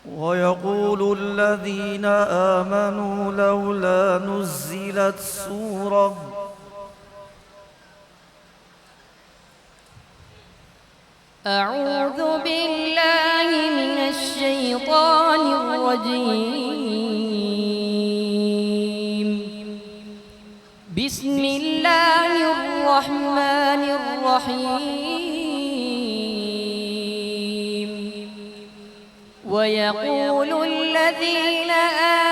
ويقول الذين آمنوا لولا نزلت سورة أعوذ بالله من الشيطان الرجيم. بسم الله الرحمن الرحيم. ويقول الذين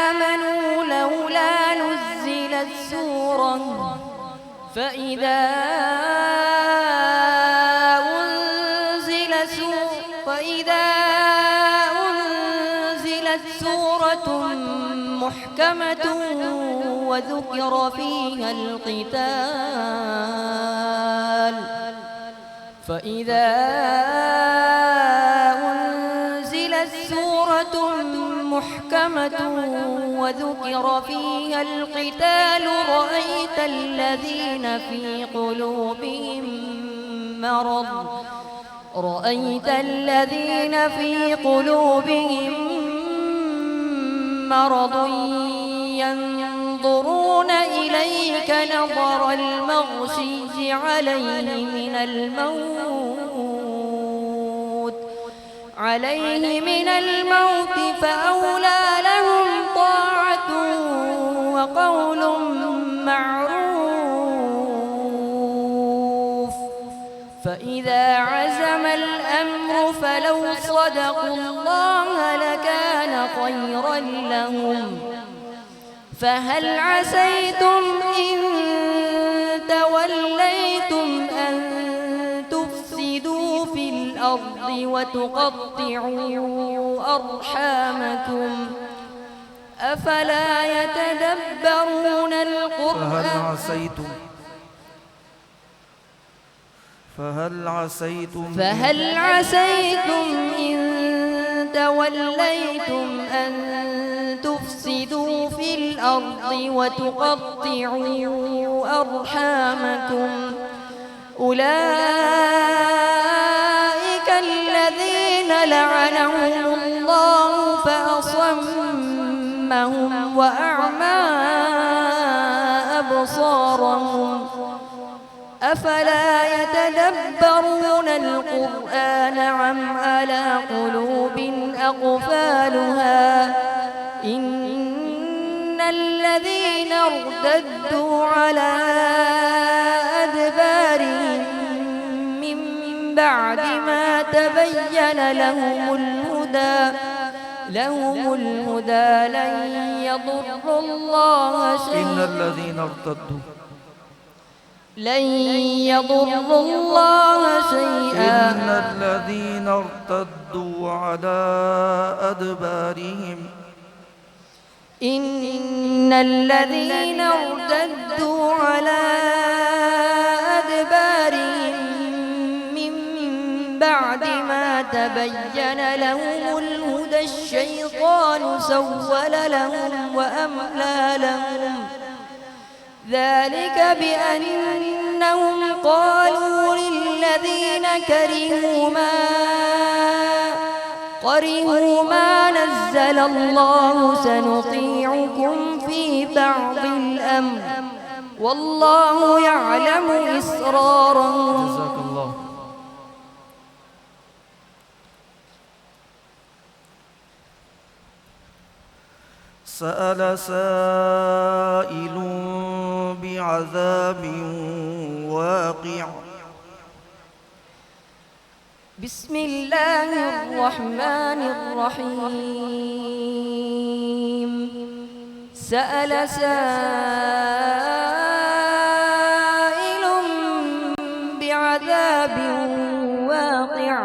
آمنوا لولا نزلت سورة فإذا أنزلت سورة محكمة وذكر فيها القتال رأيت الذين في قلوبهم مرض ينظرون إليك نظر المغشي عليه من الموت فأولى لهم طاعة وقول معروف. فإذا عزم الأمر فلو صدقوا الله لكان خيرا لهم. فهل عسيتم إن توليتم أن تفسدوا في الأرض وتقطعوا أرحامكم أفلا يتدبرون القرآن فهل عسيتم إن توليتم أن تفسدوا في الأرض وتقطعوا أرحامكم أولئك الذين لعنهم الله فأصمهم وأعمى أبصارهم أفلا يتدبرون القرآن أم على قلوب أقفالها إن الذين ارتدوا على أدبارهم من بعد ما تبين لهم الهدى لن يضروا الله شيئا إن الذين ارتدوا على أدبارهم من بعد ما تبين لهم الهدى الشيطان سول لهم وأملى لهم ذلك بأنهم قالوا للذين كرهوا ما نزل الله سنطيعكم في بعض الأمر والله يعلم إسرارهم. جزاك الله. سأل سائل بعذاب واقع. بسم الله الرحمن الرحيم. سأل سائل بعذاب واقع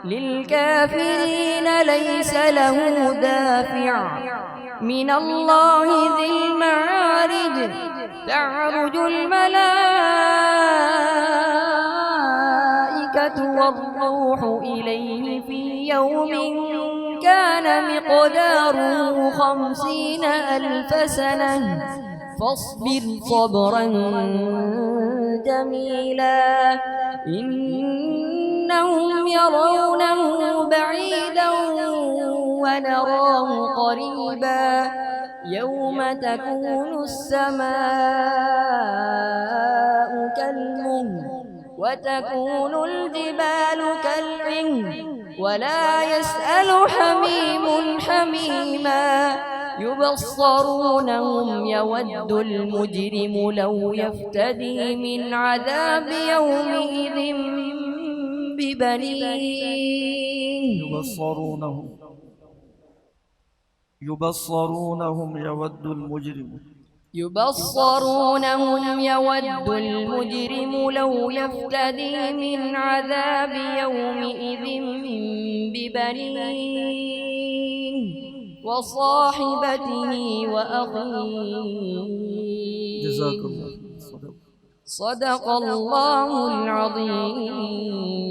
للكافرين ليس له دافع من الله ذي المعارج تعرج الملائكة والروح إليه في يوم كان مقداره 50,000 سنة فاصبر صبرا جميلا إنهم يرونه بعيدا ونراه قريبا يوم تكون السماء كالمهل وتكون الجبال كالعهن ولا يسأل حميم حميما يبصرونهم يود المجرم لو يفتدي من عذاب يومئذ ببنيه يبصرونهم يود المجرم لو يفتدي من عذاب يومئذ ببنيه وصاحبته وأخيه. جزاك الله. صدق الله العظيم.